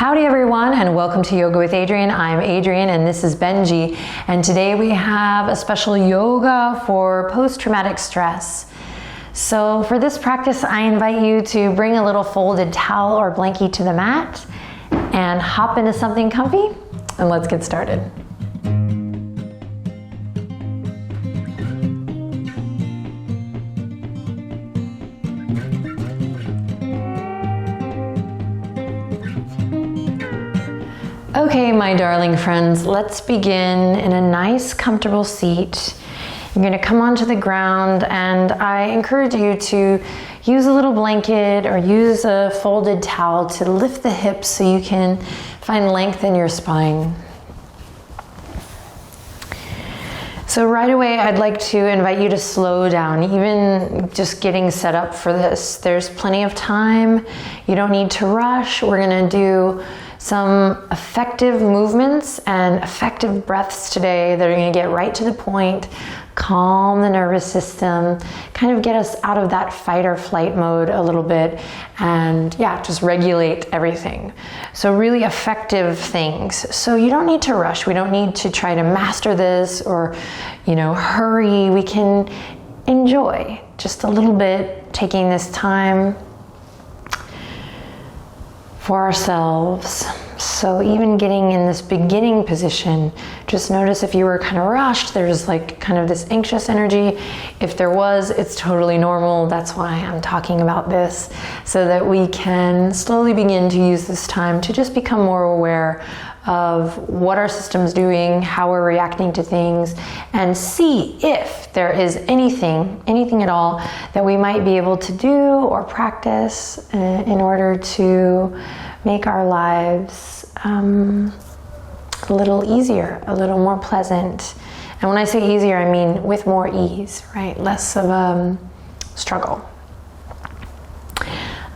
Howdy everyone, and welcome to Yoga with Adriene. I'm Adriene and this is Benji, and today we have a special yoga for post-traumatic stress. So for this practice, I invite you to bring a little folded towel or blankie to the mat and hop into something comfy, and let's get started. Okay, my darling friends, let's begin in a nice, comfortable seat. You're going to come onto the ground, and I encourage you to use a little blanket or use a folded towel to lift the hips so you can find length in your spine. So right away, I'd like to invite you to slow down, even just getting set up for this. There's plenty of time. You don't need to rush. We're going to do some effective movements and effective breaths today that are going to get right to the point, calm the nervous system, kind of get us out of that fight or flight mode a little bit, and yeah, just regulate everything. So really effective things. So you don't need to rush. We don't need to try to master this or, hurry. We can enjoy just a little bit, taking this time for ourselves. So even getting in this beginning position, just notice if you were kind of rushed, there's like kind of this anxious energy. If there was, it's totally normal. That's why I'm talking about this, so that we can slowly begin to use this time to just become more aware of what our system's doing, how we're reacting to things, and see if there is anything at all that we might be able to do or practice in order to make our lives a little easier, a little more pleasant. And when I say easier, I mean with more ease, right? Less of a struggle,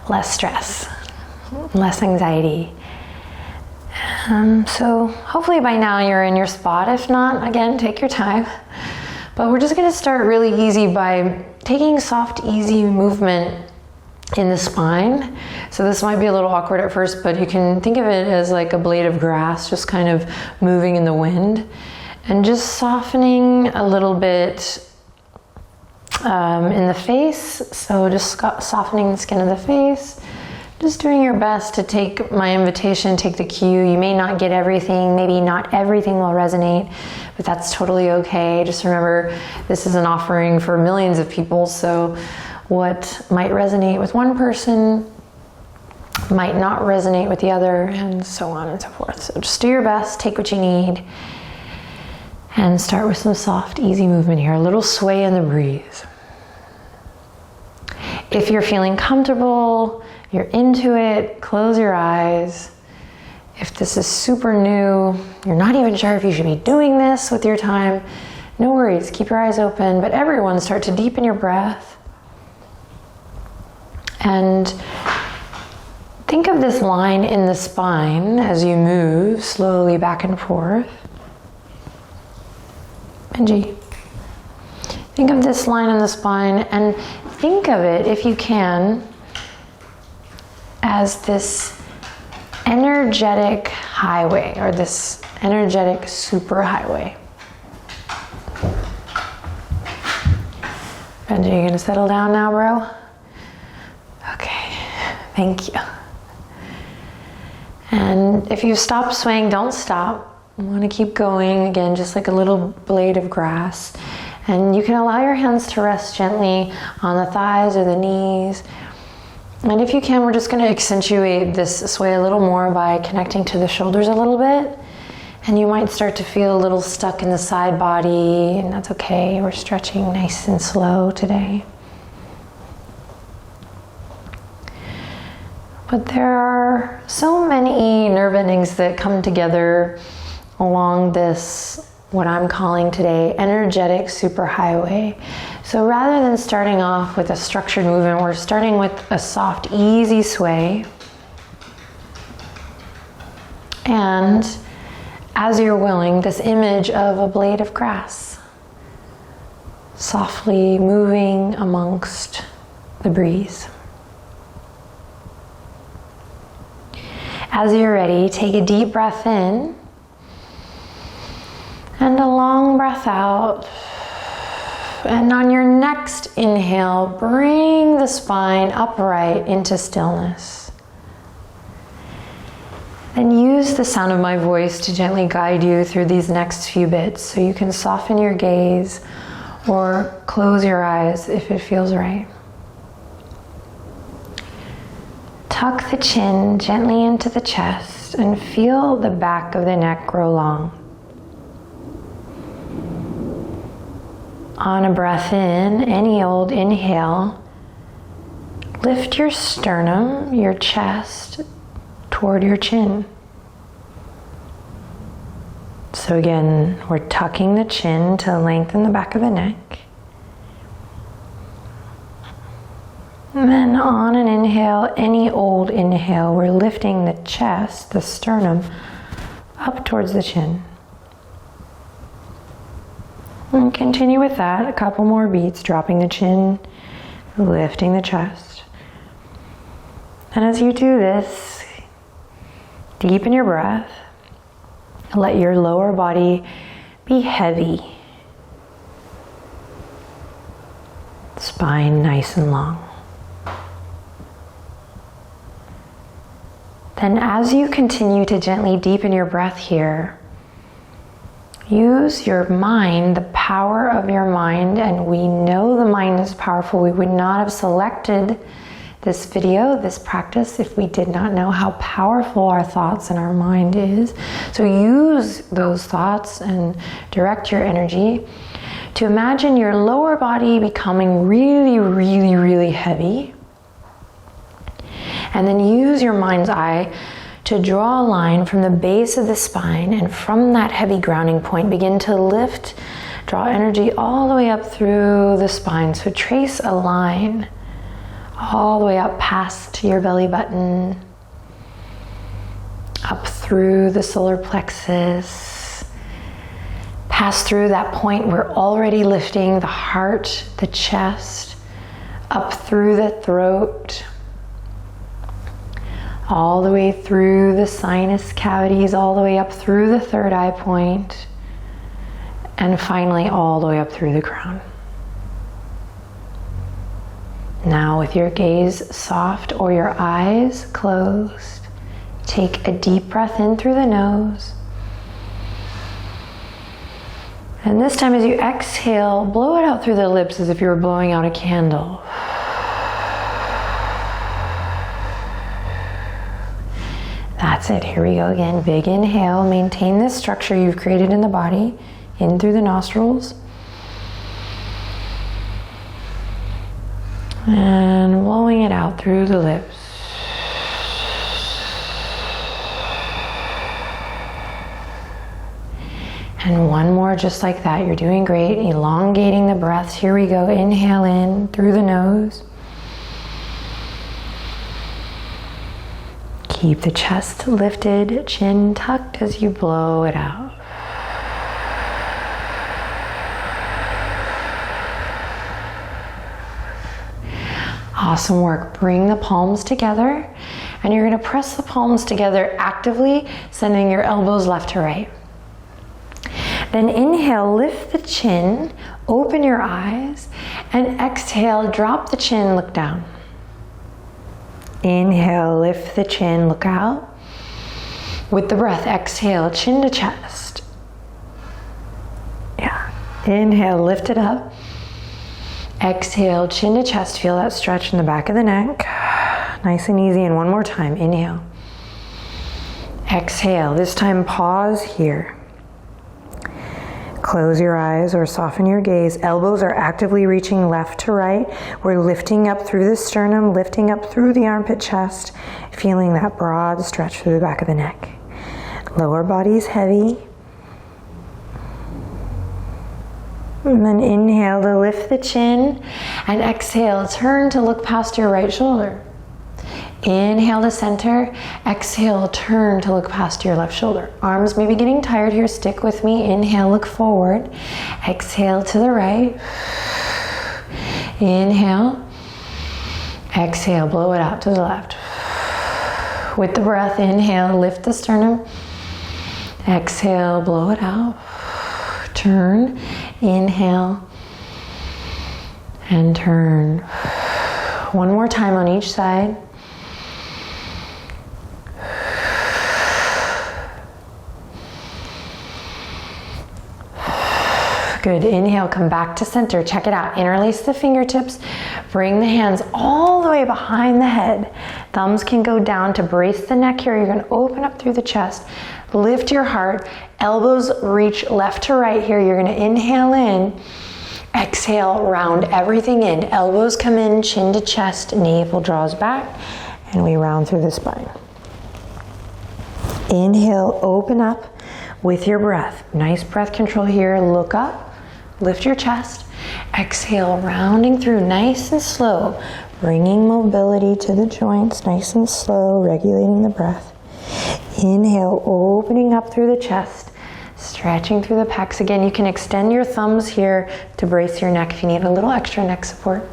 less stress, less anxiety. So hopefully by now you're in your spot. If not, again, take your time. But we're just going to start really easy by taking soft, easy movement in the spine. So this might be a little awkward at first, but you can think of it as like a blade of grass, just kind of moving in the wind, and just softening a little bit in the face. So just softening the skin of the face. Just doing your best to take my invitation, take the cue. You may not get everything, maybe not everything will resonate, but that's totally okay. Just remember, this is an offering for millions of people, so what might resonate with one person might not resonate with the other, and so on and so forth. So just do your best, take what you need, and start with some soft, easy movement here. A little sway in the breeze. If you're feeling comfortable, you're into it, close your eyes. If this is super new, you're not even sure if you should be doing this with your time, no worries, keep your eyes open. But everyone, start to deepen your breath. And think of this line in the spine as you move slowly back and forth. Benji. Think of this line in the spine, and think of it, if you can, as this energetic highway, or this energetic superhighway. Benji, you gonna settle down now, bro? Okay, thank you. And if you stop swaying, don't stop. You wanna keep going, again, just like a little blade of grass. And you can allow your hands to rest gently on the thighs or the knees. And if you can, we're just going to accentuate this sway a little more by connecting to the shoulders a little bit. And you might start to feel a little stuck in the side body, and that's okay. We're stretching nice and slow today. But there are so many nerve endings that come together along this, what I'm calling today, energetic superhighway. So rather than starting off with a structured movement, we're starting with a soft, easy sway. And as you're willing, this image of a blade of grass softly moving amongst the breeze. As you're ready, take a deep breath in and a long breath out. And on your next inhale, bring the spine upright into stillness. And use the sound of my voice to gently guide you through these next few bits so you can soften your gaze or close your eyes if it feels right. Tuck the chin gently into the chest and feel the back of the neck grow long. On a breath in, any old inhale, lift your sternum, your chest, toward your chin. So again, we're tucking the chin to lengthen the back of the neck. And then on an inhale, any old inhale, we're lifting the chest, the sternum, up towards the chin. And continue with that, a couple more beats, dropping the chin, lifting the chest. And as you do this, deepen your breath. Let your lower body be heavy. Spine nice and long. Then as you continue to gently deepen your breath here, use your mind, the power of your mind, and we know the mind is powerful. We would not have selected this video, this practice, if we did not know how powerful our thoughts and our mind is. So use those thoughts and direct your energy to imagine your lower body becoming really, really, really heavy. And then use your mind's eye to draw a line from the base of the spine, and from that heavy grounding point, begin to lift, draw energy all the way up through the spine. So trace a line all the way up past your belly button, up through the solar plexus, pass through that point we're already lifting the heart, the chest, up through the throat, all the way through the sinus cavities, all the way up through the third eye point, and finally all the way up through the crown. Now with your gaze soft or your eyes closed, take a deep breath in through the nose. And this time as you exhale, blow it out through the lips as if you were blowing out a candle. That's it, here we go again. Big inhale, maintain this structure you've created in the body, in through the nostrils. And blowing it out through the lips. And one more just like that, you're doing great. Elongating the breaths, here we go. Inhale in through the nose. Keep the chest lifted, chin tucked as you blow it out. Awesome work. Bring the palms together, and you're going to press the palms together actively, sending your elbows left to right. Then inhale, lift the chin, open your eyes, and exhale, drop the chin, look down. Inhale, lift the chin, look out. With the breath, exhale, chin to chest. Yeah. Inhale, lift it up. Exhale, chin to chest. Feel that stretch in the back of the neck. Nice and easy. And one more time. Inhale. Exhale. This time, pause here. Close your eyes or soften your gaze. Elbows are actively reaching left to right. We're lifting up through the sternum, lifting up through the armpit chest, feeling that broad stretch through the back of the neck. Lower body's heavy. And then inhale to lift the chin, and exhale, turn to look past your right shoulder. Inhale to center, exhale, turn to look past your left shoulder. Arms may be getting tired here, stick with me. Inhale, look forward. Exhale to the right. Inhale. Exhale, blow it out to the left. With the breath, inhale, lift the sternum. Exhale, blow it out. Turn, inhale, and turn. One more time on each side. Good, inhale, come back to center. Check it out, interlace the fingertips. Bring the hands all the way behind the head. Thumbs can go down to brace the neck here. You're gonna open up through the chest. Lift your heart. Elbows reach left to right here. You're gonna inhale in. Exhale, round everything in. Elbows come in, chin to chest, navel draws back, and we round through the spine. Inhale, open up with your breath. Nice breath control here. Look up. Lift your chest. Exhale, rounding through nice and slow. Bringing mobility to the joints, nice and slow, regulating the breath. Inhale, opening up through the chest, stretching through the pecs. Again, you can extend your thumbs here to brace your neck if you need a little extra neck support.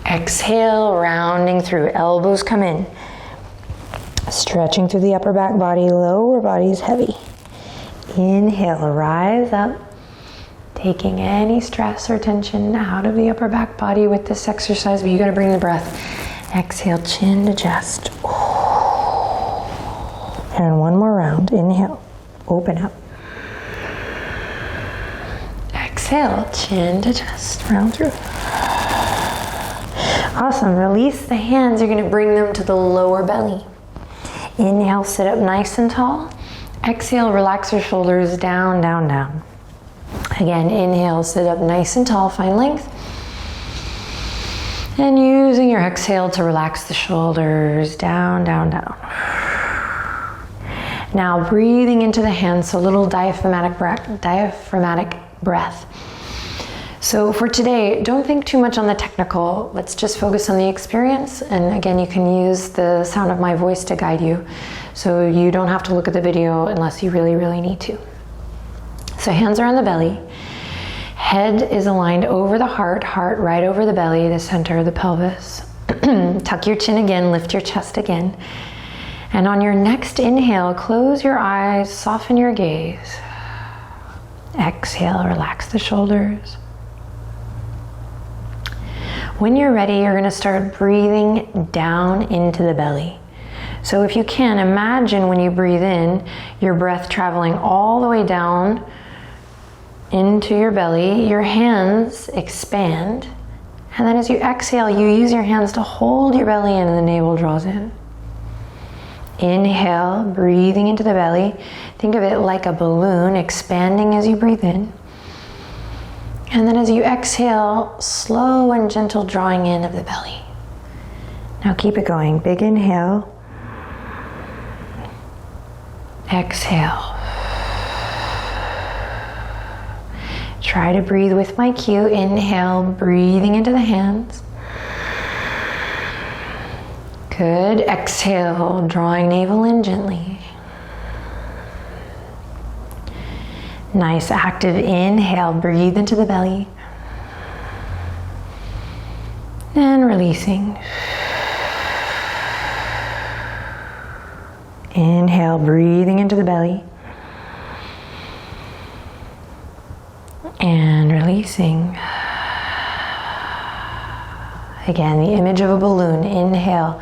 Exhale, rounding through. Elbows come in. Stretching through the upper back body, lower body is heavy. Inhale, rise up. Taking any stress or tension out of the upper back body with this exercise, but you gotta bring the breath. Exhale, chin to chest. And one more round. Inhale, open up. Exhale, chin to chest, round through. Awesome, release the hands. You're gonna bring them to the lower belly. Inhale, sit up nice and tall. Exhale, relax your shoulders down, down, down. Again, inhale, sit up nice and tall, find length. And using your exhale to relax the shoulders down, down, down. Now breathing into the hands, so a little diaphragmatic breath. So for today, don't think too much on the technical. Let's just focus on the experience. And again, you can use the sound of my voice to guide you. So you don't have to look at the video unless you really, really need to. So hands are on the belly. Head is aligned over the heart, heart right over the belly, the center of the pelvis. Tuck your chin again, lift your chest again. And on your next inhale, close your eyes, soften your gaze. Exhale, relax the shoulders. When you're ready, you're gonna start breathing down into the belly. So if you can, imagine when you breathe in, your breath traveling all the way down into your belly, your hands expand, and then as you exhale, you use your hands to hold your belly in and the navel draws in. Inhale, breathing into the belly. Think of it like a balloon expanding as you breathe in. And then as you exhale, slow and gentle drawing in of the belly. Now keep it going. Big inhale. Exhale. Try to breathe with my cue. Inhale, breathing into the hands. Good. Exhale, drawing navel in gently. Nice active inhale, breathe into the belly. And releasing. Inhale, breathing into the belly. And releasing. Again, the image of a balloon. Inhale,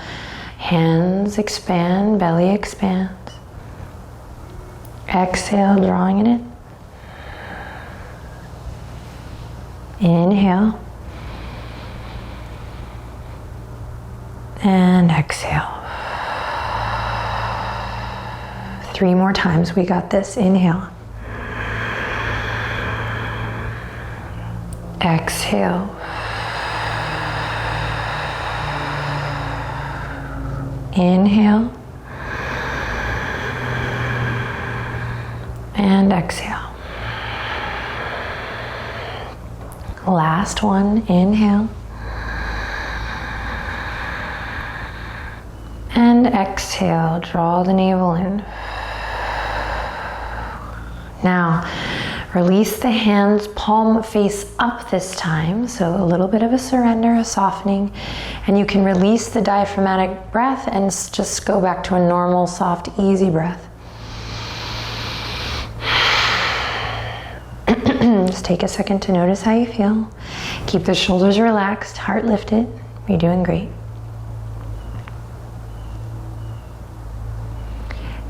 hands expand, belly expands. Exhale, drawing it in. Inhale. And exhale. 3 more times, we got this. Inhale. Exhale. Inhale. And exhale. Last one, inhale. And exhale, draw the navel in. Now, Release the hands, palm face up this time. So a little bit of a surrender, a softening. And you can release the diaphragmatic breath and just go back to a normal, soft, easy breath. Just take a second to notice how you feel. Keep the shoulders relaxed, heart lifted. You're doing great.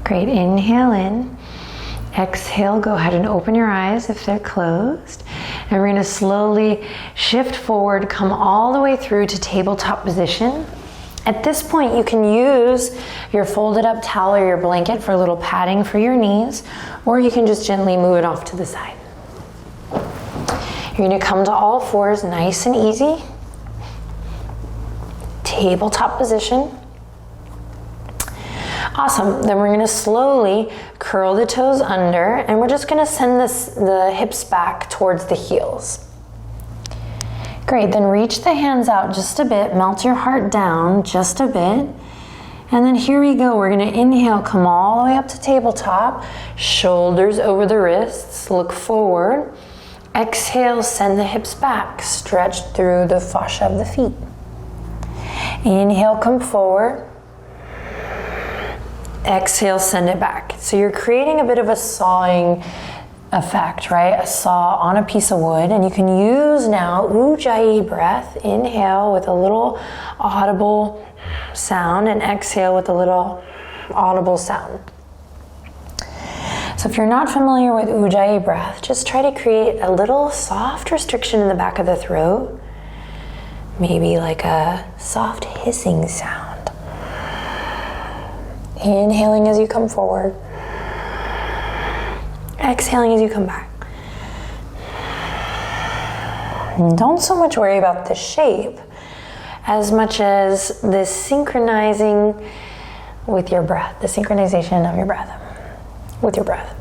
Great, inhale in. Exhale, go ahead and open your eyes if they're closed. And we're gonna slowly shift forward, come all the way through to tabletop position. At this point, you can use your folded up towel or your blanket for a little padding for your knees, or you can just gently move it off to the side. You're gonna come to all fours, nice and easy. Tabletop position. Awesome, then we're gonna slowly curl the toes under and we're just gonna send the hips back towards the heels. Great, then reach the hands out just a bit, melt your heart down just a bit. And then here we go, we're gonna inhale, come all the way up to tabletop, shoulders over the wrists, look forward. Exhale, send the hips back, stretch through the fascia of the feet. Inhale, come forward. Exhale, send it back. So you're creating a bit of a sawing effect, right? A saw on a piece of wood. And you can use now Ujjayi breath. Inhale with a little audible sound and exhale with a little audible sound. So if you're not familiar with Ujjayi breath, just try to create a little soft restriction in the back of the throat. Maybe like a soft hissing sound. Inhaling as you come forward. Exhaling as you come back. And don't so much worry about the shape as much as the synchronizing with your breath, the synchronization of your breath, with your breath.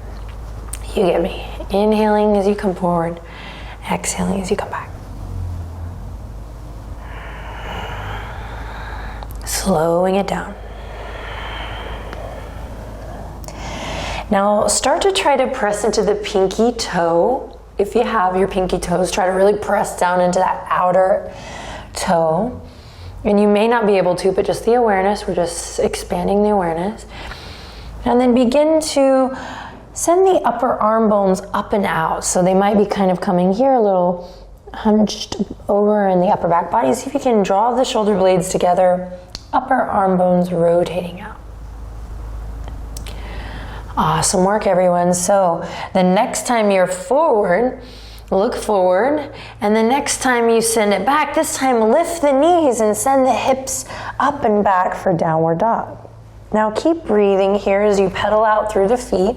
You get me. Inhaling as you come forward, exhaling as you come back. Slowing it down. Now start to try to press into the pinky toe. If you have your pinky toes, try to really press down into that outer toe. And you may not be able to, but just the awareness, we're just expanding the awareness. And then begin to send the upper arm bones up and out. So they might be kind of coming here, a little hunched over in the upper back body. See if you can draw the shoulder blades together, upper arm bones rotating out. Awesome work, everyone. So the next time you're forward, look forward, and the next time you send it back, this time lift the knees and send the hips up and back for downward dog. Now keep breathing here as you pedal out through the feet,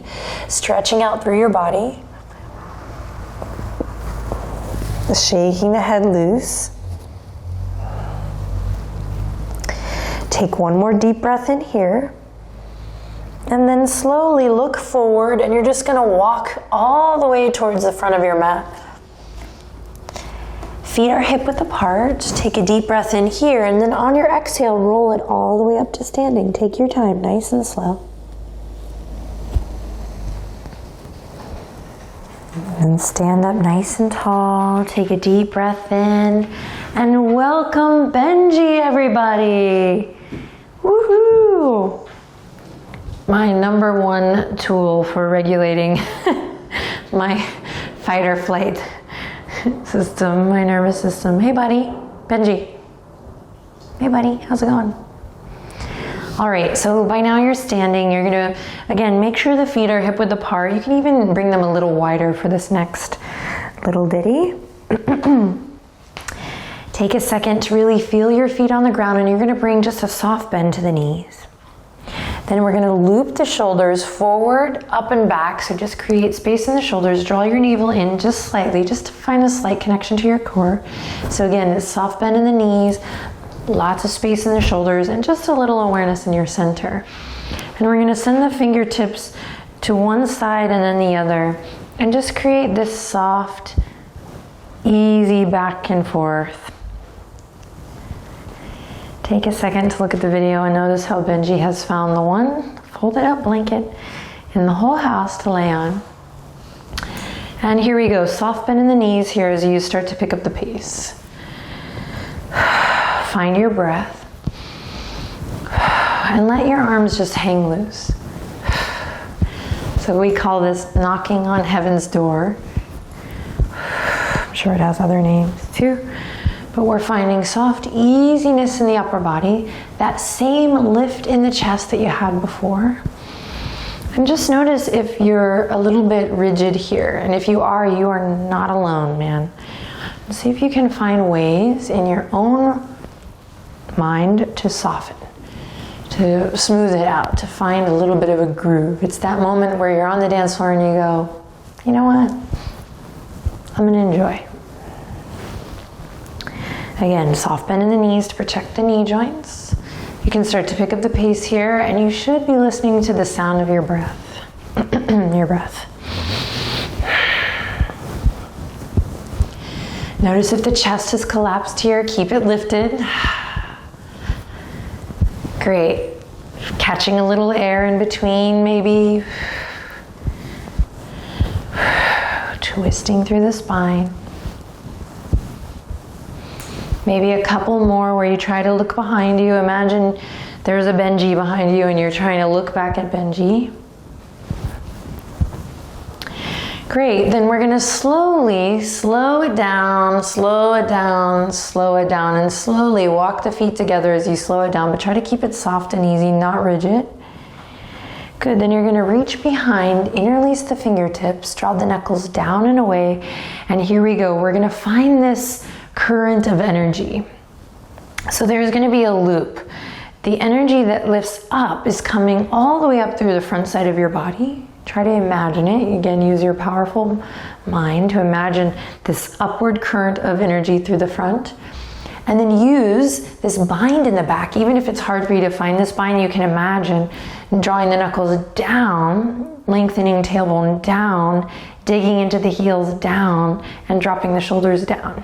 stretching out through your body. Shaking the head loose. Take one more deep breath in here. And then slowly look forward, and you're just gonna walk all the way towards the front of your mat. Feet are hip width apart. Take a deep breath in here, and then on your exhale, roll it all the way up to standing. Take your time, nice and slow. And stand up nice and tall. Take a deep breath in, and welcome Benji, everybody. Woohoo! My number one tool for regulating my fight or flight system, my nervous system. Hey buddy, Benji. Hey buddy, how's it going? All right, so by now you're standing. You're gonna, again, make sure the feet are hip width apart. You can even bring them a little wider for this next little ditty. Take a second to really feel your feet on the ground, and you're gonna bring just a soft bend to the knees. Then we're gonna loop the shoulders forward, up and back. So just create space in the shoulders, draw your navel in just slightly, just to find a slight connection to your core. So again, this soft bend in the knees, lots of space in the shoulders, and just a little awareness in your center. And we're gonna send the fingertips to one side and then the other, and just create this soft, easy back and forth. Take a second to look at the video and notice how Benji has found the one folded up blanket in the whole house to lay on. And here we go, soft bend in the knees here as you start to pick up the pace. Find your breath. And let your arms just hang loose. So we call this knocking on heaven's door. I'm sure it has other names too. But we're finding soft easiness in the upper body. That same lift in the chest that you had before. And just notice if you're a little bit rigid here. And if you are not alone, man. See if you can find ways in your own mind to soften, to smooth it out, to find a little bit of a groove. It's that moment where you're on the dance floor and you go, you know what? I'm gonna enjoy. Again, soft bend in the knees to protect the knee joints. You can start to pick up the pace here, and you should be listening to the sound of your breath. Your breath. Notice if the chest has collapsed here, keep it lifted. Great. Catching a little air in between, maybe. Twisting through the spine. Maybe a couple more where you try to look behind you. Imagine there's a Benji behind you and you're trying to look back at Benji. Great, then we're gonna slowly slow it down, slow it down, slow it down, and slowly walk the feet together as you slow it down, but try to keep it soft and easy, not rigid. Good, then you're gonna reach behind, interlace the fingertips, draw the knuckles down and away, and here we go. We're gonna find this current of energy. So there's gonna be a loop. The energy that lifts up is coming all the way up through the front side of your body. Try to imagine it. Again, use your powerful mind to imagine this upward current of energy through the front. And then use this bind in the back. Even if it's hard for you to find this bind, you can imagine drawing the knuckles down, lengthening tailbone down, digging into the heels down, and dropping the shoulders down.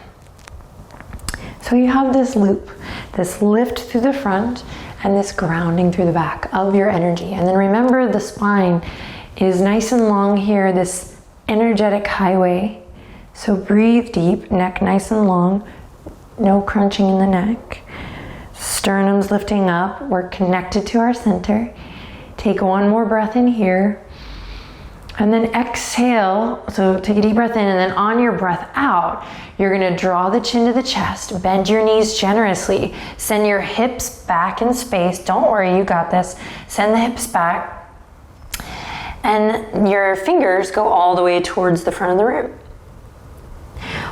So you have this loop, this lift through the front, and this grounding through the back of your energy. And then remember, the spine is nice and long here, this energetic highway. So breathe deep, neck nice and long, no crunching in the neck. Sternum's lifting up, we're connected to our center. Take one more breath in here. And then exhale, so take a deep breath in, and then on your breath out, you're gonna draw the chin to the chest, bend your knees generously, send your hips back in space. Don't worry, you got this. Send the hips back, and your fingers go all the way towards the front of the room.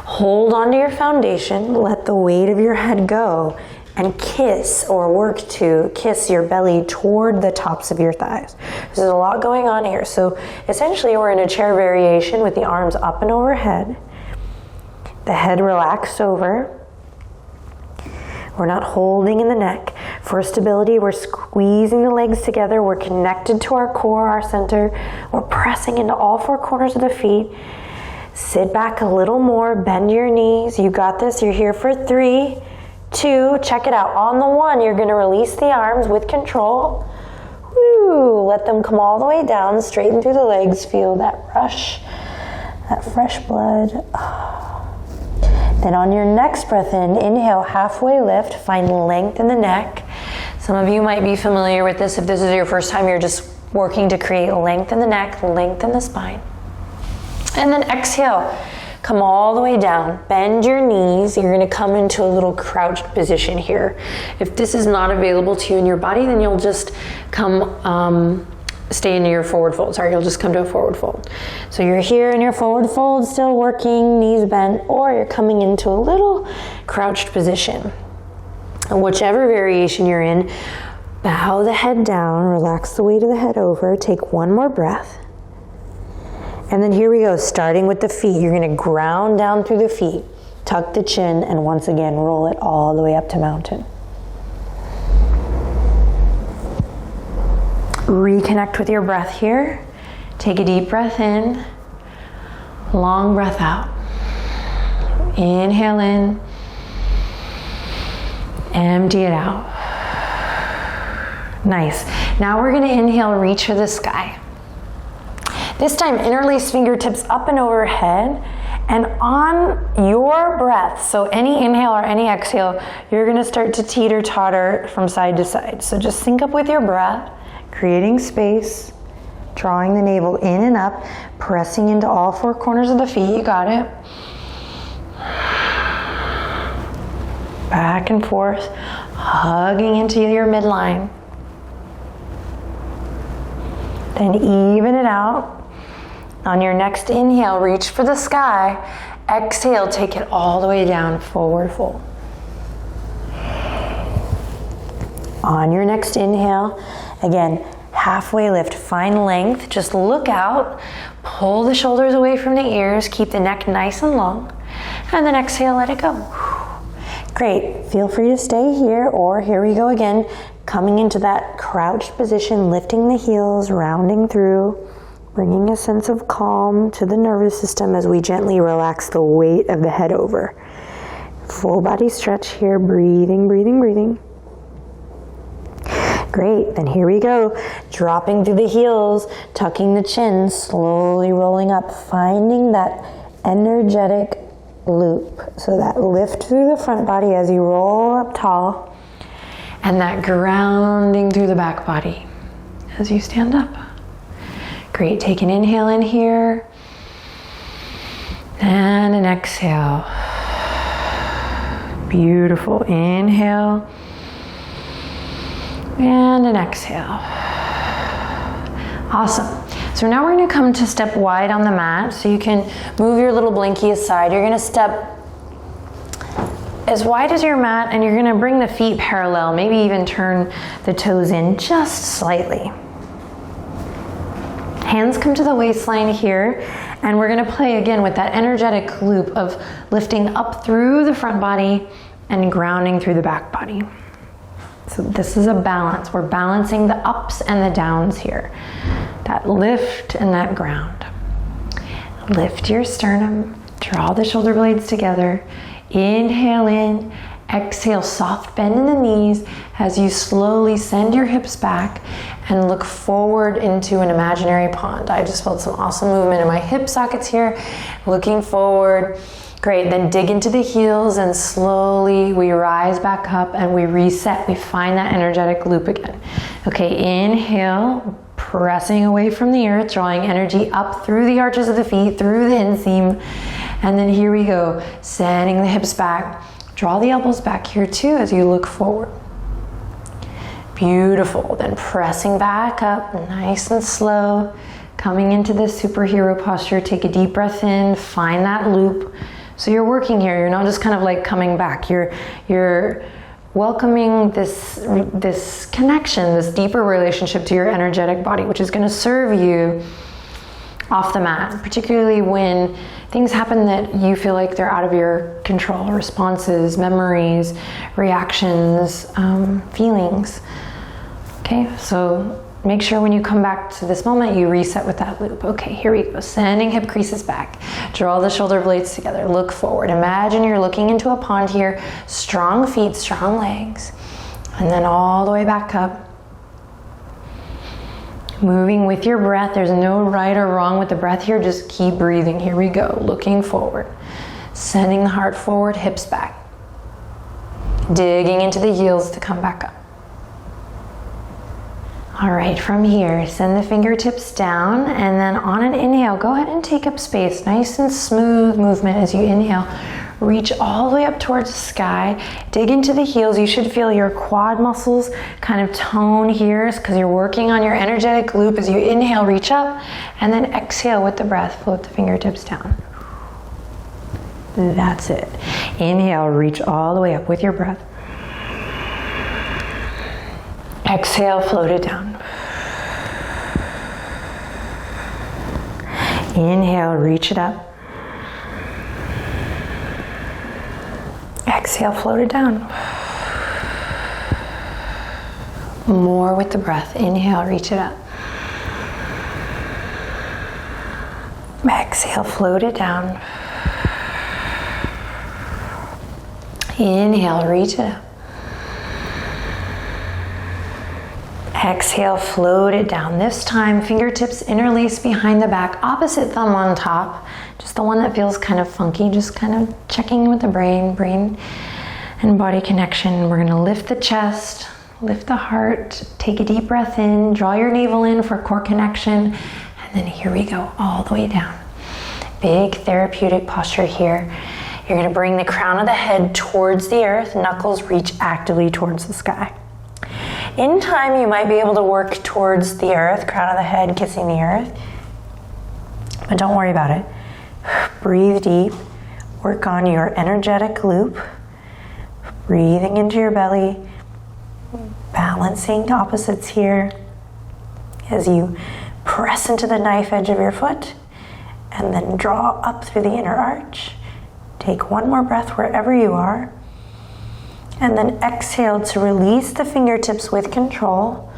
Hold onto your foundation, let the weight of your head go, and kiss or work to kiss your belly toward the tops of your thighs. There's a lot going on here. So essentially we're in a chair variation with the arms up and overhead. The head relaxed over. We're not holding in the neck. For stability, we're squeezing the legs together. We're connected to our core, our center. We're pressing into all four corners of the feet. Sit back a little more, bend your knees. You got this. You're here for 3, 2, check it out. On the 1, you're gonna release the arms with control. Woo, let them come all the way down, straighten through the legs, feel that rush, that fresh blood. Then on your next breath in, inhale, halfway lift, find length in the neck. Some of you might be familiar with this. If this is your first time, you're just working to create length in the neck, length in the spine. And then exhale. Come all the way down, bend your knees. You're gonna come into a little crouched position here. If this is not available to you in your body, then you'll just come, stay in your forward fold. Sorry, you'll just come to a forward fold. So you're here in your forward fold, still working, knees bent, or you're coming into a little crouched position. And whichever variation you're in, bow the head down, relax the weight of the head over, take one more breath. And then here we go, starting with the feet. You're gonna ground down through the feet, tuck the chin, and once again, roll it all the way up to mountain. Reconnect with your breath here. Take a deep breath in, long breath out. Inhale in, empty it out. Nice. Now we're gonna inhale, reach for the sky. This time, interlace fingertips up and overhead. And on your breath, so any inhale or any exhale, you're gonna start to teeter-totter from side to side. So just sync up with your breath, creating space, drawing the navel in and up, pressing into all four corners of the feet. You got it. Back and forth, hugging into your midline. Then even it out. On your next inhale, reach for the sky. Exhale, take it all the way down, forward fold. On your next inhale, again, halfway lift, find length, just look out, pull the shoulders away from the ears, keep the neck nice and long, and then exhale, let it go. Great, feel free to stay here, or here we go again, coming into that crouched position, lifting the heels, rounding through, bringing a sense of calm to the nervous system as we gently relax the weight of the head over. Full body stretch here, breathing, breathing, breathing. Great, then here we go. Dropping through the heels, tucking the chin, slowly rolling up, finding that energetic loop. So that lift through the front body as you roll up tall, and that grounding through the back body as you stand up. Great, take an inhale in here, and an exhale. Beautiful, inhale, and an exhale. Awesome. So now we're gonna come to step wide on the mat, so you can move your little blinky aside. You're gonna step as wide as your mat, and you're gonna bring the feet parallel, maybe even turn the toes in just slightly. Hands come to the waistline here, and we're gonna play again with that energetic loop of lifting up through the front body and grounding through the back body. So this is a balance. We're balancing the ups and the downs here. That lift and that ground. Lift your sternum, draw the shoulder blades together, inhale in, exhale, soft bend in the knees as you slowly send your hips back and look forward into an imaginary pond. I just felt some awesome movement in my hip sockets here, looking forward. Great, then dig into the heels and slowly we rise back up and we reset. We find that energetic loop again. Okay, inhale, pressing away from the earth, drawing energy up through the arches of the feet, through the inseam. And then here we go, sending the hips back. Draw the elbows back here too as you look forward. Beautiful, then pressing back up, nice and slow. Coming into this superhero posture, take a deep breath in, find that loop. So you're working here, you're not just kind of like coming back. You're welcoming this connection, this deeper relationship to your energetic body, which is gonna serve you off the mat, particularly when things happen that you feel like they're out of your control, responses, memories, reactions, feelings. Okay, so make sure when you come back to this moment, you reset with that loop. Okay, here we go. Sending hip creases back. Draw the shoulder blades together. Look forward. Imagine you're looking into a pond here. Strong feet, strong legs. And then all the way back up. Moving with your breath. There's no right or wrong with the breath here. Just keep breathing. Here we go. Looking forward. Sending the heart forward, hips back. Digging into the heels to come back up. All right, from here, send the fingertips down, and then on an inhale, go ahead and take up space. Nice and smooth movement as you inhale. Reach all the way up towards the sky. Dig into the heels. You should feel your quad muscles kind of tone here because you're working on your energetic loop as you inhale, reach up, and then exhale with the breath, float the fingertips down. That's it. Inhale, reach all the way up with your breath. Exhale, float it down. Inhale, reach it up. Exhale, float it down. More with the breath. Inhale, reach it up. Exhale, float it down. Inhale, reach it up. Exhale, float it down. This time, fingertips interlace behind the back, opposite thumb on top. Just the one that feels kind of funky, just kind of checking with the brain and body connection. We're gonna lift the chest, lift the heart, take a deep breath in, draw your navel in for core connection, and then here we go, all the way down. Big therapeutic posture here. You're gonna bring the crown of the head towards the earth, knuckles reach actively towards the sky. In time, you might be able to work towards the earth, crown of the head kissing the earth, but don't worry about it. Breathe deep, work on your energetic loop, breathing into your belly, balancing opposites here as you press into the knife edge of your foot and then draw up through the inner arch. Take one more breath wherever you are. And then exhale to release the fingertips with control.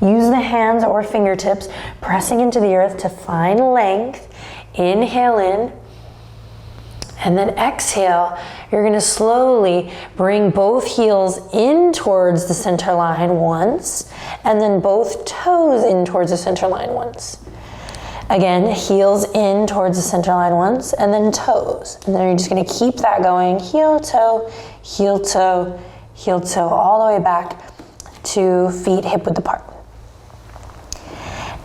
Use the hands or fingertips pressing into the earth to find length. Inhale in. And then exhale, you're gonna slowly bring both heels in towards the center line once, and then both toes in towards the center line once. Again, heels in towards the center line once, and then toes. And then you're just gonna keep that going, heel, toe, heel, toe, all the way back to feet hip width apart.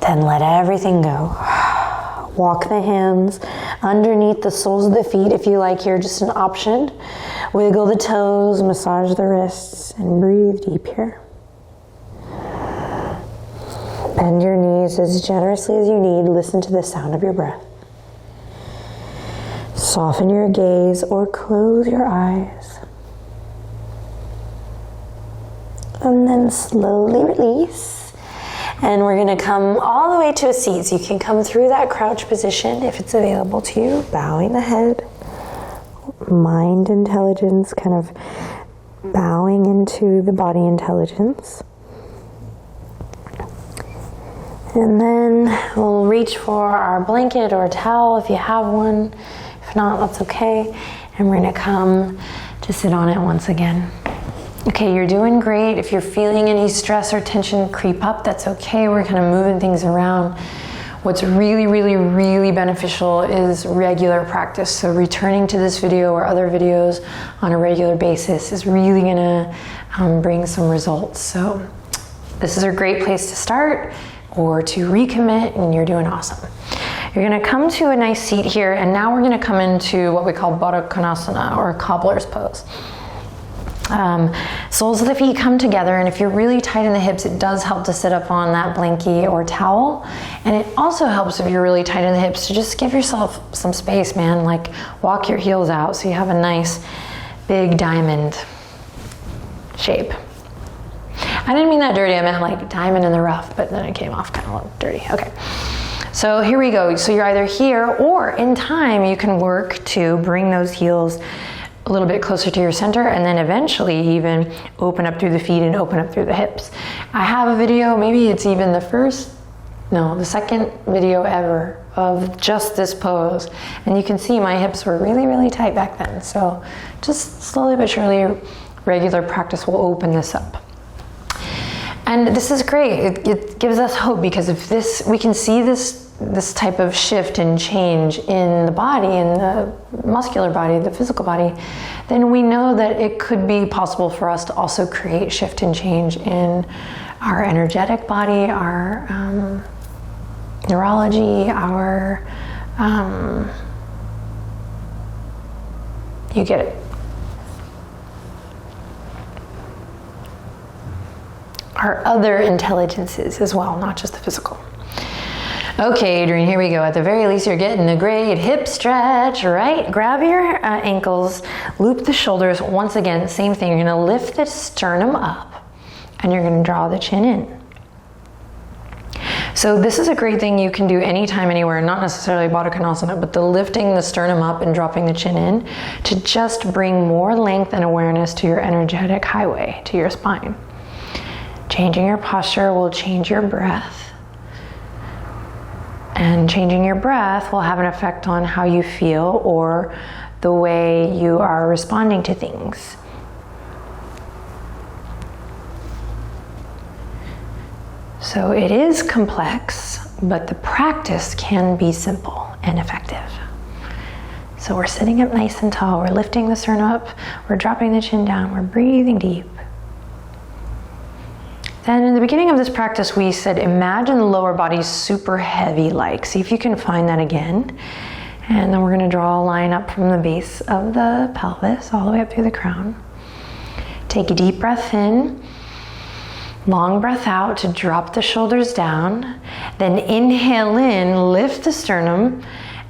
Then let everything go. Walk the hands underneath the soles of the feet if you like here, just an option. Wiggle the toes, massage the wrists, and breathe deep here. Bend your knees as generously as you need. Listen to the sound of your breath. Soften your gaze or close your eyes. And then slowly release. And we're gonna come all the way to a seat. So you can come through that crouch position if it's available to you, bowing the head. Mind intelligence, kind of bowing into the body intelligence. And then we'll reach for our blanket or towel if you have one. If not, that's okay. And we're gonna come to sit on it once again. Okay, you're doing great. If you're feeling any stress or tension creep up, that's okay. We're kind of moving things around. What's really, really, really beneficial is regular practice. So returning to this video or other videos on a regular basis is really gonna bring some results. So this is a great place to start or to recommit, and you're doing awesome. You're gonna come to a nice seat here, and now we're gonna come into what we call Baddha Konasana, or cobbler's pose. Soles of the feet come together, and if you're really tight in the hips, it does help to sit up on that blankie or towel. And it also helps if you're really tight in the hips to just give yourself some space, man. Like walk your heels out so you have a nice big diamond shape. I didn't mean that dirty, I meant like diamond in the rough, but then it came off kind of a little dirty. Okay, so here we go. So you're either here or in time you can work to bring those heels a little bit closer to your center, and then eventually even open up through the feet and open up through the hips. I have a video, maybe it's even the second video ever of just this pose. And you can see my hips were really, really tight back then. So just slowly but surely, regular practice will open this up. And this is great. It gives us hope, because if we can see this type of shift and change in the body, in the muscular body, the physical body, then we know that it could be possible for us to also create shift and change in our energetic body, our neurology, our, you get it. Our other intelligences as well, not just the physical. Okay, Adriene, here we go. At the very least, you're getting a great hip stretch, right? Grab your ankles, loop the shoulders. Once again, same thing. You're gonna lift the sternum up and you're gonna draw the chin in. So this is a great thing you can do anytime, anywhere, not necessarily Baddha Konasana, but the lifting the sternum up and dropping the chin in to just bring more length and awareness to your energetic highway, to your spine. Changing your posture will change your breath. And changing your breath will have an effect on how you feel or the way you are responding to things. So it is complex, but the practice can be simple and effective. So we're sitting up nice and tall, we're lifting the sternum up, we're dropping the chin down, we're breathing deep. Then in the beginning of this practice, we said, imagine the lower body super heavy like. See if you can find that again. And then we're gonna draw a line up from the base of the pelvis, all the way up through the crown. Take a deep breath in, long breath out to drop the shoulders down. Then inhale in, lift the sternum.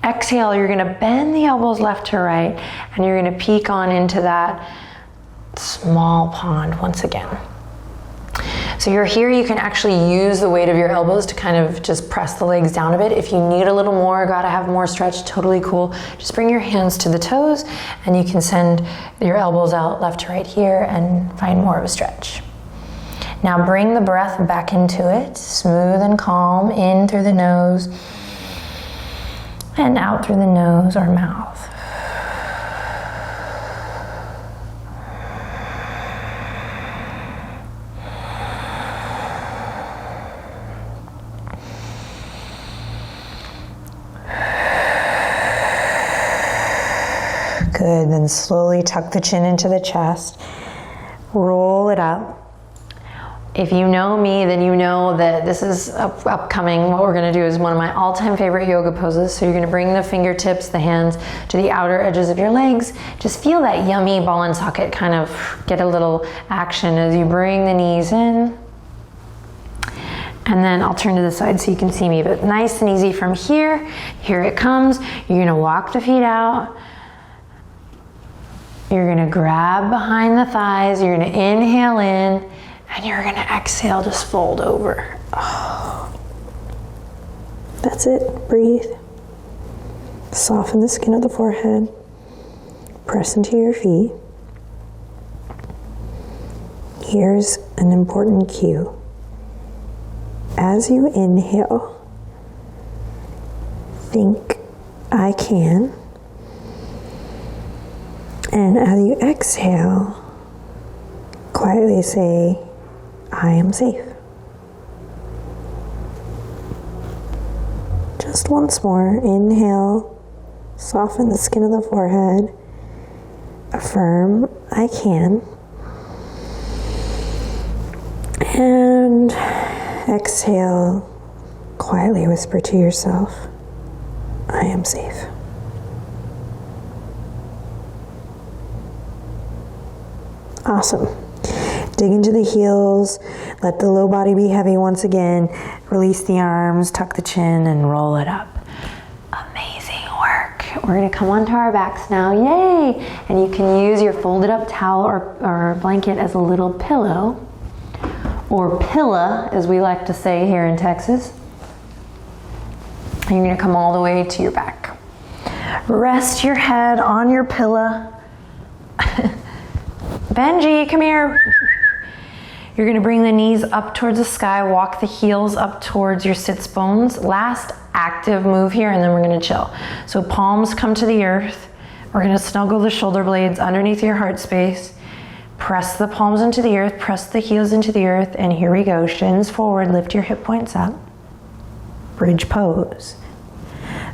Exhale, you're gonna bend the elbows left to right, and you're gonna peek on into that small pond once again. So you're here, you can actually use the weight of your elbows to kind of just press the legs down a bit. If you need a little more, gotta have more stretch, totally cool. Just bring your hands to the toes and you can send your elbows out left to right here and find more of a stretch. Now bring the breath back into it, smooth and calm, in through the nose and out through the nose or mouth. Good, then slowly tuck the chin into the chest, roll it up. If you know me, then you know that this is upcoming. What we're gonna do is one of my all-time favorite yoga poses. So you're gonna bring the fingertips, the hands to the outer edges of your legs. Just feel that yummy ball and socket kind of get a little action as you bring the knees in. And then I'll turn to the side so you can see me, but nice and easy from here. Here it comes. You're gonna walk the feet out. You're gonna grab behind the thighs, you're gonna inhale in, and you're gonna exhale, just fold over. Oh. That's it, breathe. Soften the skin of the forehead. Press into your feet. Here's an important cue. As you inhale, think, I can. And as you exhale, quietly say, I am safe. Just once more, inhale, soften the skin of the forehead, affirm, I can. And exhale, quietly whisper to yourself, I am safe. Awesome. Dig into the heels, let the low body be heavy once again, release the arms, tuck the chin, and roll it up. Amazing work. We're gonna come onto our backs now, yay! And you can use your folded up towel or blanket as a little pillow, or pilla, as we like to say here in Texas. And you're gonna come all the way to your back. Rest your head on your pillow. Benji, come here. You're gonna bring the knees up towards the sky, walk the heels up towards your sits bones. Last active move here, and then we're gonna chill. So palms come to the earth. We're gonna snuggle the shoulder blades underneath your heart space. Press the palms into the earth, press the heels into the earth, and here we go. Shins forward, lift your hip points up. Bridge pose.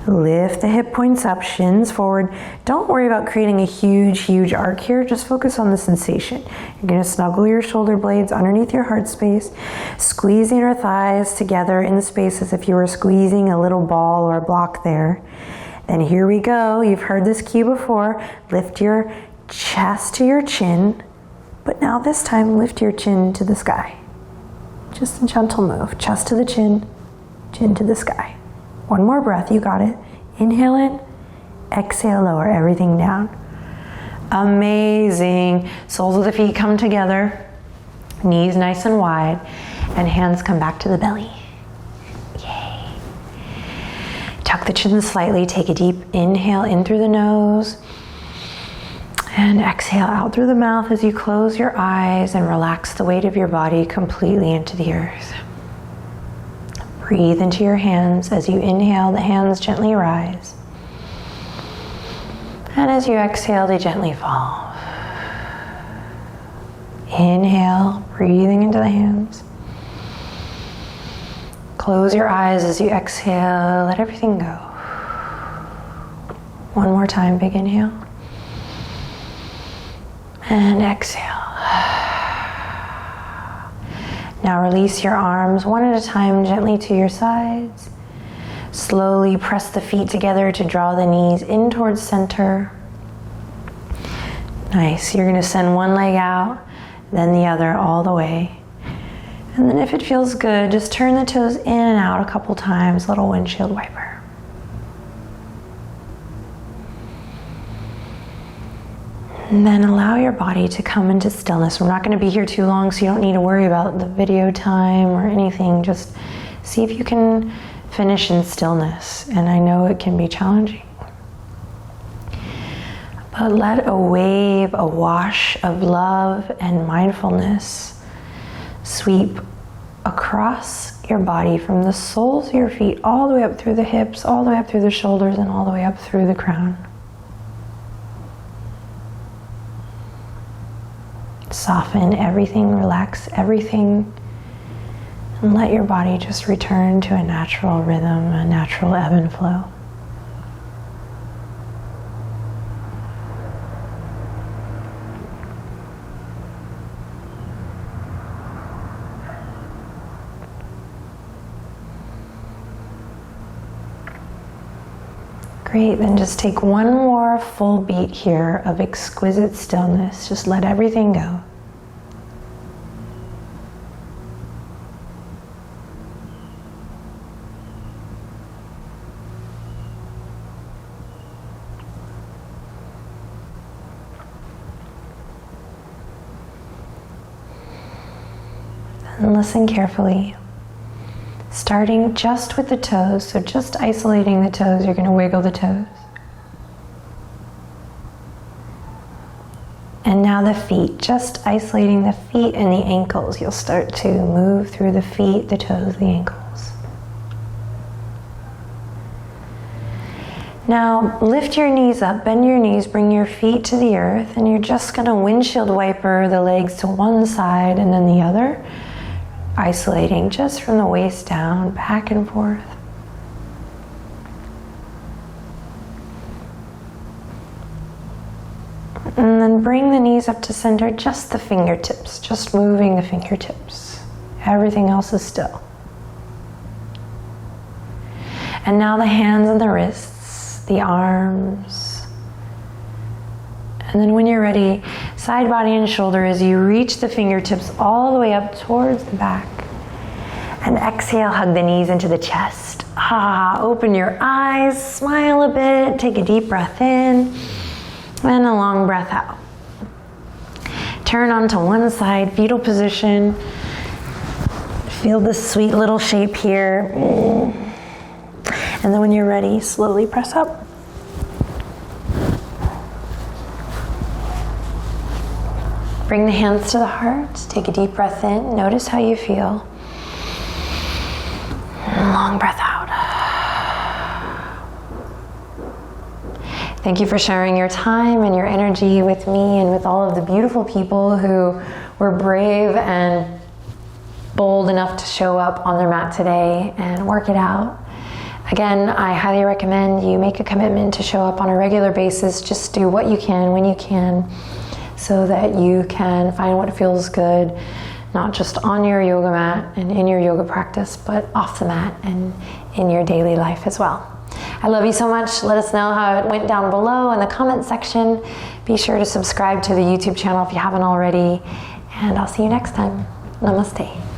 Lift the hip points up, shins forward. Don't worry about creating a huge arc here. Just focus on the sensation. You're gonna snuggle your shoulder blades underneath your heart space, squeezing your thighs together in the space as if you were squeezing a little ball or a block there. Then here we go. You've heard this cue before. Lift your chest to your chin, but now this time lift your chin to the sky. Just a gentle move. Chest to the chin, chin to the sky. One more breath, you got it. Inhale in, exhale, lower everything down. Amazing. Soles of the feet come together, knees nice and wide, and hands come back to the belly. Yay. Tuck the chin slightly, take a deep inhale in through the nose, and exhale out through the mouth as you close your eyes and relax the weight of your body completely into the earth. Breathe into your hands. As you inhale, the hands gently rise. And as you exhale, they gently fall. Inhale, breathing into the hands. Close your eyes as you exhale. Let everything go. One more time, big inhale. And exhale. Now release your arms one at a time gently to your sides. Slowly press the feet together to draw the knees in towards center. Nice. You're going to send one leg out, then the other all the way. And then if it feels good, just turn the toes in and out a couple times, little windshield wiper. And then allow your body to come into stillness. We're not going to be here too long, so you don't need to worry about the video time or anything. Just see if you can finish in stillness. And I know it can be challenging. But let a wave, a wash of love and mindfulness sweep across your body from the soles of your feet all the way up through the hips, all the way up through the shoulders, and all the way up through the crown. Soften everything, relax everything, and let your body just return to a natural rhythm, a natural ebb and flow. Great, then just take one more full beat here of exquisite stillness. Just let everything go. And listen carefully. Starting just with the toes, so just isolating the toes, you're going to wiggle the toes. And now the feet, just isolating the feet and the ankles. You'll start to move through the feet, the toes, the ankles. Now lift your knees up, bend your knees, bring your feet to the earth, and you're just going to windshield wiper the legs to one side and then the other. Isolating just from the waist down, back and forth. And then bring the knees up to center, just the fingertips, just moving the fingertips. Everything else is still. And now the hands and the wrists, the arms. And then when you're ready, side body and shoulder as you reach the fingertips all the way up towards the back. And exhale, hug the knees into the chest. Open your eyes, smile a bit, take a deep breath in, and a long breath out. Turn onto one side, fetal position. Feel this sweet little shape here. And then when you're ready, slowly press up. Bring the hands to the heart. Take a deep breath in. Notice how you feel. And long breath out. Thank you for sharing your time and your energy with me and with all of the beautiful people who were brave and bold enough to show up on their mat today and work it out. Again, I highly recommend you make a commitment to show up on a regular basis. Just do what you can when you can, so that you can find what feels good, not just on your yoga mat and in your yoga practice, but off the mat and in your daily life as well. I love you so much. Let us know how it went down below in the comment section. Be sure to subscribe to the YouTube channel if you haven't already, and I'll see you next time. Namaste.